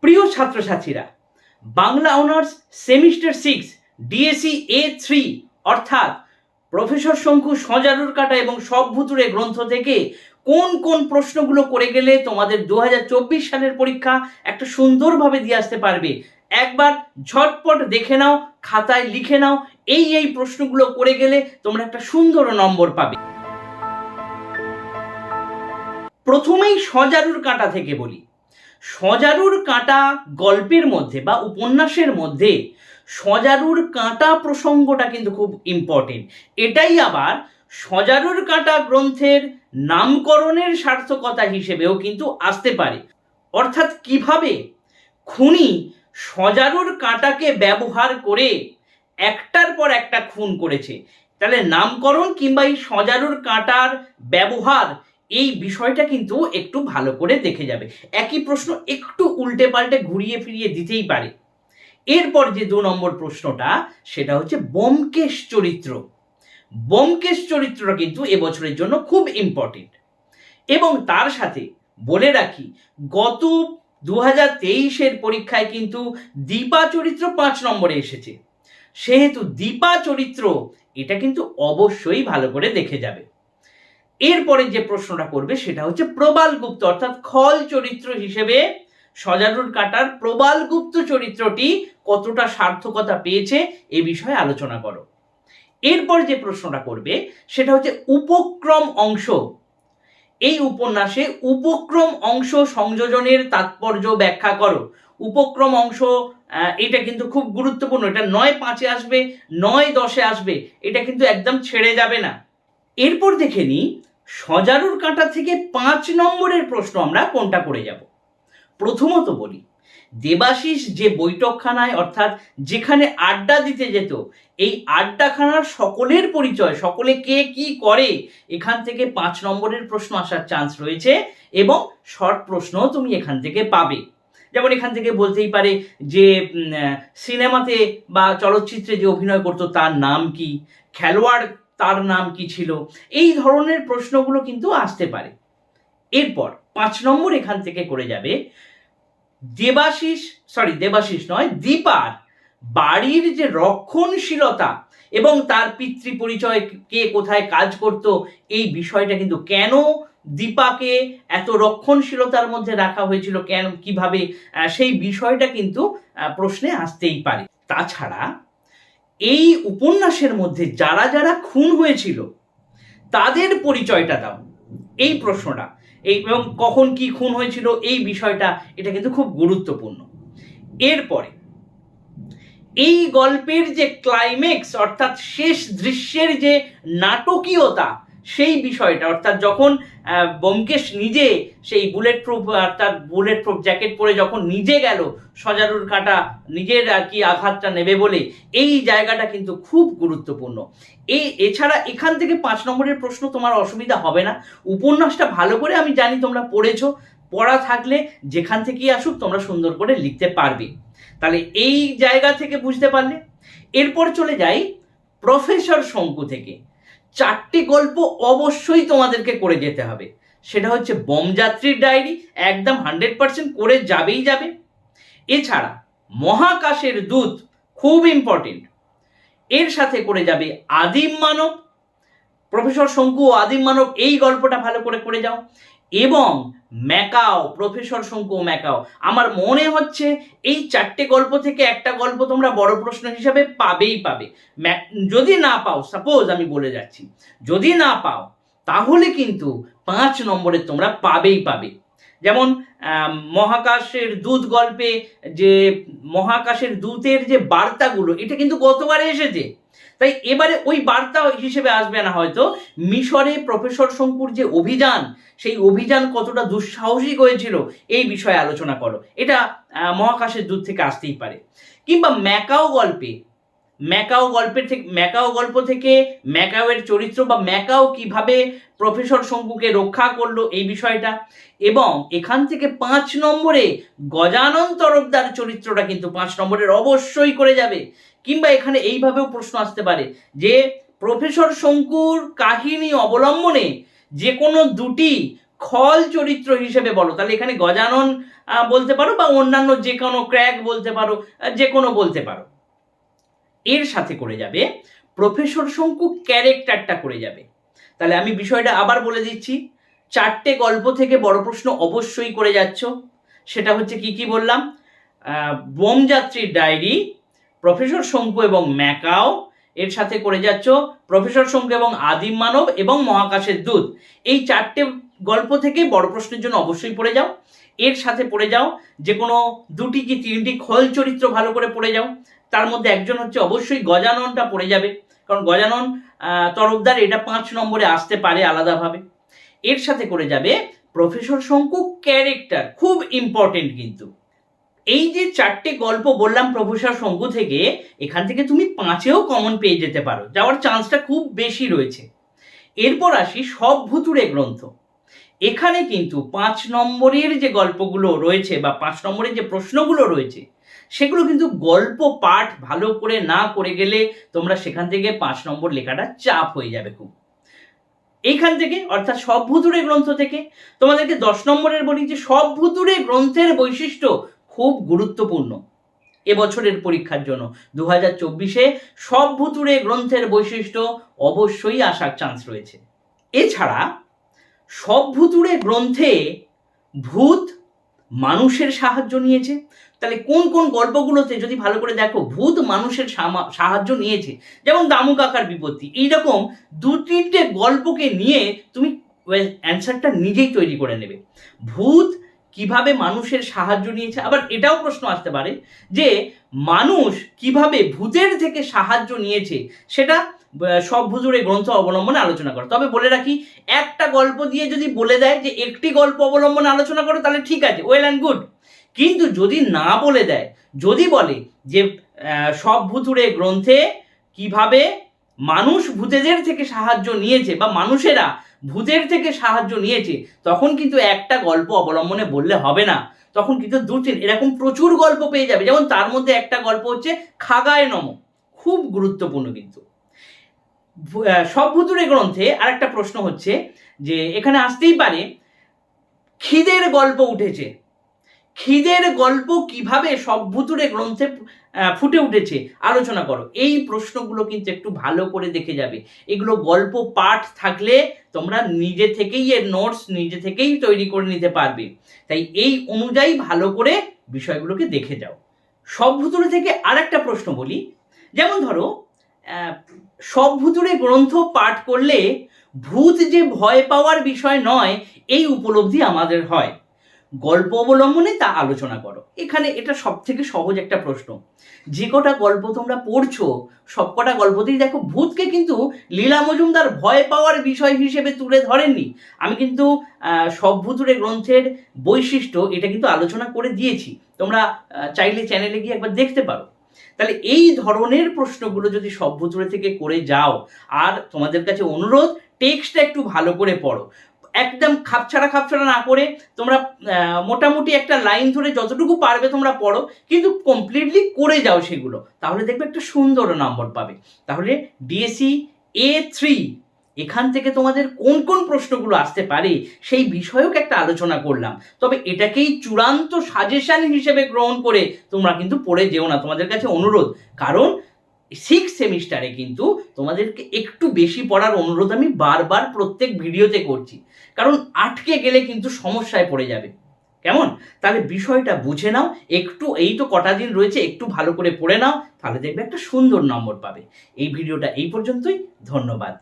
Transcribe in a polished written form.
প্রিয় ছাত্রছাত্রীরা, Bangla honours semester 6 DSC A3 অর্থাৎ প্রফেসর শঙ্কু সজারুর কাটা এবং সব ভুতুড়ে গ্রন্থ থেকে কোন কোন প্রশ্নগুলো করে গেলে তোমাদের 2024 সালের পরীক্ষা একটা সুন্দরভাবে দিয়ে আসতে পারবে, একবার ঝটপট দেখে নাও, খাতায় লিখে নাও। এই প্রশ্নগুলো করে গেলে তোমরা একটা সুন্দর নম্বর পাবে। প্রথমেই সজারুর কাঁটা থেকে বলি। সজারুর কাঁটা গল্পের মধ্যে বা উপন্যাসের মধ্যে সজারুর কাঁটা প্রসঙ্গটা কিন্তু খুব ইম্পর্টেন্ট। এটাই আবার সজারুর কাঁটা গ্রন্থের নামকরণের সার্থকতা হিসেবেও কিন্তু আসতে পারে। অর্থাৎ কিভাবে খুনি সজারুর কাঁটাকে ব্যবহার করে একটার পর একটা খুন করেছে, তাহলে নামকরণ কিংবা এই সজারুর কাঁটার ব্যবহার, এই বিষয়টা কিন্তু একটু ভালো করে দেখে যাবে। একই প্রশ্ন একটু উল্টে পাল্টে ঘুরিয়ে ফিরিয়ে দিতেই পারে। এরপর যে 2 নম্বর প্রশ্নটা, সেটা হচ্ছে ব্যোমকেশ চরিত্র। ব্যোমকেশ চরিত্রটা কিন্তু এবছরের জন্য খুব ইম্পর্টেন্ট। এবং তার সাথে বলে রাখি, গত 2023-এর পরীক্ষায় কিন্তু দীপা চরিত্র 5 নম্বরে এসেছে। সেহেতু দীপা চরিত্র এটা কিন্তু অবশ্যই ভালো করে দেখে যাবে। এরপরে যে প্রশ্নটা করবে সেটা হচ্ছে প্রবালগুপ্ত, অর্থাৎ খল চরিত্র হিসেবে সজারুর কাঁটার প্রবালগুপ্ত চরিত্রটি কতটা সার্থকতা পেয়েছে এ বিষয়ে আলোচনা করো। এরপর যে প্রশ্নটা করবে সেটা হচ্ছে উপক্রম অংশ। এই উপন্যাসে উপক্রম অংশ সংযোজনের তাৎপর্য ব্যাখ্যা করো। উপক্রম অংশ এটা কিন্তু খুব গুরুত্বপূর্ণ। এটা 9-5-এ আসবে, 9-10-এ আসবে, এটা কিন্তু একদম ছেড়ে যাবে না। এরপর দেখে নিই সজারুর কাঁটা থেকে 5 নম্বরের প্রশ্ন আমরা কোনটা করে যাব। প্রথমত বলি, দেবাশিস যে বৈঠকখানায় অর্থাৎ যেখানে আড্ডা দিতে যেত, এই আড্ডাখানার সকলের পরিচয়, সকলে কে কি করে, এখান থেকে 5 নম্বরের প্রশ্ন আসার চান্স রয়েছে এবং শর্ট প্রশ্ন তুমি এখান থেকে পাবে। যেমন এখান থেকে বলতেই পারে যে সিনেমাতে বা চলচ্চিত্রে যে অভিনয় করতো তার নাম কি, খেলোয়াড় তার নাম কি ছিল, এই ধরনের প্রশ্নগুলো কিন্তু আসতে পারে। এরপর 5 নম্বর এখান থেকে করে যাবে দীপার বাড়ির যে রক্ষণশীলতা এবং তার পিতৃ পরিচয়, কে কোথায় কাজ করত, এই বিষয়টা কিন্তু কেন দীপাকে এত রক্ষণশীলতার মধ্যে রাখা হয়েছিল, কেন কিভাবে, সেই বিষয়টা কিন্তু প্রশ্নে আসতেই পারে। তাছাড়া এই উপন্যাসের মধ্যে যারা যারা খুন হয়েছিল তাদের পরিচয়টা দাও, এই প্রশ্নটা, এবং কখন কি খুন হয়েছিল এই বিষয়টা, এটা কিন্তু খুব গুরুত্বপূর্ণ। এরপরে এই গল্পের যে ক্লাইম্যাক্স অর্থাৎ শেষ দৃশ্যের যে নাটকীয়তা, সেই বিষয়টা, অর্থাৎ যখন ব্যোমকেশ নিজে সেই বুলেট প্রুফ জ্যাকেট পরে যখন নিজে গেল সজারুর কাঁটা নিজের আর কি আঘাতটা নেবে বলে, এই জায়গাটা কিন্তু খুব গুরুত্বপূর্ণ। এছাড়া এখান থেকে 5 নম্বরের প্রশ্ন তোমার অসুবিধা হবে না। উপন্যাসটা ভালো করে আমি জানি তোমরা পড়েছো, পড়া থাকলে যেখান থেকেই আসুক তোমরা সুন্দর করে লিখতে পারবে। তাহলে এই জায়গা থেকে বুঝতে পারলে। এরপর চলে যাই প্রফেসর শঙ্কু থেকে। 4টি গল্প অবশ্যই তোমাদেরকে করে যেতে হবে। সেটা হচ্ছে বোমযাত্রীর ডায়েরি, একদম 100% করে যাবেই যাবে। এছাড়া মহাকাশের দূত, খুব ইম্পর্টেন্ট। এর সাথে করে যাবে আদিম মানব, প্রফেসর শঙ্কু ও আদিম মানব, এই গল্পটা ভালো করে করে যাও। এবং ম্যাকাও, প্রফেসর শঙ্কু ও ম্যাকাও, আমার মনে হচ্ছে এই 4টে গল্প থেকে একটা গল্প তোমরা বড় প্রশ্ন হিসাবে পাবেই পাবে। যদি না পাও, সাপোজ আমি বলে যাচ্ছি, যদি না পাও তাহলে কিন্তু 5 নম্বরে তোমরা পাবেই পাবে। যেমন মহাকাশের দূত গল্পে যে মহাকাশের দূতের যে বার্তাগুলো, এটা কিন্তু গতবারে এসেছে, তাই এবারে ওই বার্তা হিসেবে আসবে না হয়তো। মিশরে প্রফেসর শঙ্কুর যে অভিযান, সেই অভিযান কতটা দুঃসাহসিক হয়েছিল এই বিষয়ে আলোচনা করো, এটা মহাকাশের দূত থেকে আসতেই পারে। কিংবা ম্যাকাও গল্প থেকে ম্যাকাওয়ের চরিত্র বা ম্যাকাও কিভাবে প্রফেসর শঙ্কুকে রক্ষা করলো, এই বিষয়টা। এবং এখান থেকে 5 নম্বরে গজানন তরফদার চরিত্রটা কিন্তু 5 নম্বরের অবশ্যই করে যাবে। কিংবা এখানে এইভাবেও প্রশ্ন আসতে পারে যে প্রফেসর শঙ্কুর কাহিনী অবলম্বনে যে কোনো 2টি খল চরিত্র হিসেবে বলো, তাহলে এখানে গজানন বলতে পারো বা অন্যান্য যে কোনো ক্র্যাক বলতে পারো, যে কোনো বলতে পারো। এর সাথে করে যাবে প্রফেসর শঙ্কু ক্যারেক্টারটা করে যাবে। তাহলে আমি বিষয়টা আবার বলে দিচ্ছি, 4টে গল্প থেকে বড় প্রশ্ন অবশ্যই করে যাচ্ছ। সেটা হচ্ছে কি কি বললাম, বোমযাত্রীর ডায়েরি, প্রফেসর শঙ্কু এবং ম্যাকাও, এর সাথে করে যাচ্ছ প্রফেসর শঙ্কু এবং আদিম মানব এবং মহাকাশের দূত। এই 4টে গল্প থেকে বড় প্রশ্নের জন্য অবশ্যই পড়ে যাও। এর সাথে পড়ে যাও যে কোনো 2টি কি 3টি খল চরিত্র ভালো করে পড়ে যাও। তার মধ্যে একজন হচ্ছে অবশ্যই গজাননটা পড়ে যাবে, কারণ গজানন তরফদার এটা 5 নম্বরে আসতে পারে আলাদাভাবে। এর সাথে করে যাবে প্রফেসর শঙ্কু ক্যারেক্টার, খুব ইম্পর্টেন্ট কিন্তু। এই যে 4টে গল্প বললাম প্রফেসর শঙ্কু থেকে, এখান থেকে তুমি 5এও কমন পেয়ে যেতে পারো, যাওয়ার চান্সটা খুব বেশি রয়েছে। এরপর আসি সব ভুতুড়ে গ্রন্থ। এখানে কিন্তু 5 নম্বরের যে গল্পগুলো রয়েছে বা 5 নম্বরের যে প্রশ্নগুলো রয়েছে, সেগুলো কিন্তু গল্প পাঠ ভালো করে না করে গেলে তোমরা সেখান থেকে 5 নম্বর লেখাটা চাপ হয়ে যাবে খুব। এইখান থেকে অর্থাৎ সব ভুতুড়ে গ্রন্থ থেকে তোমাদেরকে 10 নম্বরের বলি যে সব ভুতুড়ে গ্রন্থের বৈশিষ্ট্য খুব গুরুত্বপূর্ণ এবছরের পরীক্ষার জন্য। 2024-এ সব ভুতুড়ে গ্রন্থের বৈশিষ্ট্য অবশ্যই আসার চান্স রয়েছে। এছাড়া সব ভুতুড়ে গ্রন্থে ভূত মানুষের সাহায্য নিয়েছে। তাহলে কোন কোন গল্পগুলোতে যদি ভালো করে দেখো ভূত মানুষের সাহায্য নিয়েছে, যেমন দামু কাকার বিপত্তি, এইরকম 2-3টে গল্পকে নিয়ে তুমি অ্যান্সারটা নিজেই তৈরি করে নেবে। ভূত কিভাবে মানুষের সাহায্য নিয়েছে, আবার এটাও প্রশ্ন আসতে পারে যে মানুষ কিভাবে ভূতের থেকে সাহায্য নিয়েছে, সেটা সব ভুতুড়ে গ্রন্থ অবলম্বনে আলোচনা করো। তবে বলে রাখি, একটা গল্প দিয়ে যদি বলে দেয় যে একটি গল্প অবলম্বনে আলোচনা করো, তাহলে ঠিক আছে, ওয়েল অ্যান্ড গুড। কিন্তু যদি না বলে দেয়, যদি বলে যে সব ভুতুড়ে গ্রন্থে কিভাবে মানুষ ভূতেদের থেকে সাহায্য নিয়েছে বা মানুষেরা ভূতের থেকে সাহায্য নিয়েছে, তখন কিন্তু একটা গল্প অবলম্বনে বললে হবে না, তখন কিন্তু 2-3 এরকম প্রচুর গল্প পেয়ে যাবে। যেমন তার মধ্যে একটা গল্প হচ্ছে খাগায় নম, খুব গুরুত্বপূর্ণ কিন্তু। সব ভুতুড়ে গ্রন্থে আরেকটা প্রশ্ন হচ্ছে যে এখানে আসতেই পারে খিদের গল্প উঠেছে, খিদের গল্প কিভাবে সব ভুতুড়ে গ্রন্থে ফুটে উঠেছে আলোচনা করো। এই প্রশ্নগুলো কিন্তু একটু ভালো করে দেখে যাবে। এগুলো গল্প পাঠ থাকলে তোমরা নিজে থেকেই এর নোটস নিজে থেকেই তৈরি করে নিতে পারবে। তাই এই অনুযায়ী ভালো করে বিষয়গুলোকে দেখে যাও। সব ভুতুড়ে থেকে আরেকটা প্রশ্ন বলি, যেমন ধরো সব ভুতুড়ে গ্রন্থ পাঠ করলে ভূত যে ভয় পাওয়ার বিষয় নয়, এই উপলব্ধি আমাদের হয়, গল্প অবলম্বনে তা আলোচনা করো। এখানে এটা সব থেকে সহজ একটা প্রশ্ন। যে কটা গল্প তোমরা পড়ছো সব কটা গল্পতেই দেখো ভূতকে কিন্তু লীলা মজুমদার ভয় পাওয়ার বিষয় হিসেবে তুলে ধরেননি। আমি কিন্তু সব ভুতুড়ে গ্রন্থের বৈশিষ্ট্য এটা কিন্তু আলোচনা করে দিয়েছি, তোমরা চাইলে চ্যানেলে গিয়ে একবার দেখতে পারো। তাহলে এই ধরনের প্রশ্নগুলো যদি সব ভুতুড়ে থেকে করে যাও, আর তোমাদের কাছে অনুরোধ টেক্সটটা একটু ভালো করে পড়ো, একদম খাপছাড়া না করে তোমরা মোটামুটি একটা লাইন ধরে যতটুকু পারবে তোমরা পড়ো, কিন্তু কমপ্লিটলি করে যাও সেগুলো, তাহলে দেখবে একটা সুন্দর নম্বর পাবে। তাহলে ডিএসসি A3 এখান থেকে তোমাদের কোন কোন প্রশ্নগুলো আসতে পারে সেই বিষয়ক একটা আলোচনা করলাম। তবে এটাকেই চূড়ান্ত সাজেশন হিসেবে গ্রহণ করে তোমরা কিন্তু পড়ে যেও না, তোমাদের কাছে অনুরোধ। কারণ 6 সেমিস্টারে কিন্তু তোমাদেরকে একটু বেশি পড়ার অনুরোধ আমি বারবার প্রত্যেক ভিডিওতে করছি, কারণ আটকে গেলে কিন্তু সমস্যায় পড়ে যাবে। কেমন? তাহলে বিষয়টা বুঝে নাও একটু, এই তো কটা দিন রয়েছে, একটু ভালো করে পড়ে নাও, তাহলে দেখবে একটা সুন্দর নম্বর পাবে। এই ভিডিওটা এই পর্যন্তই, ধন্যবাদ।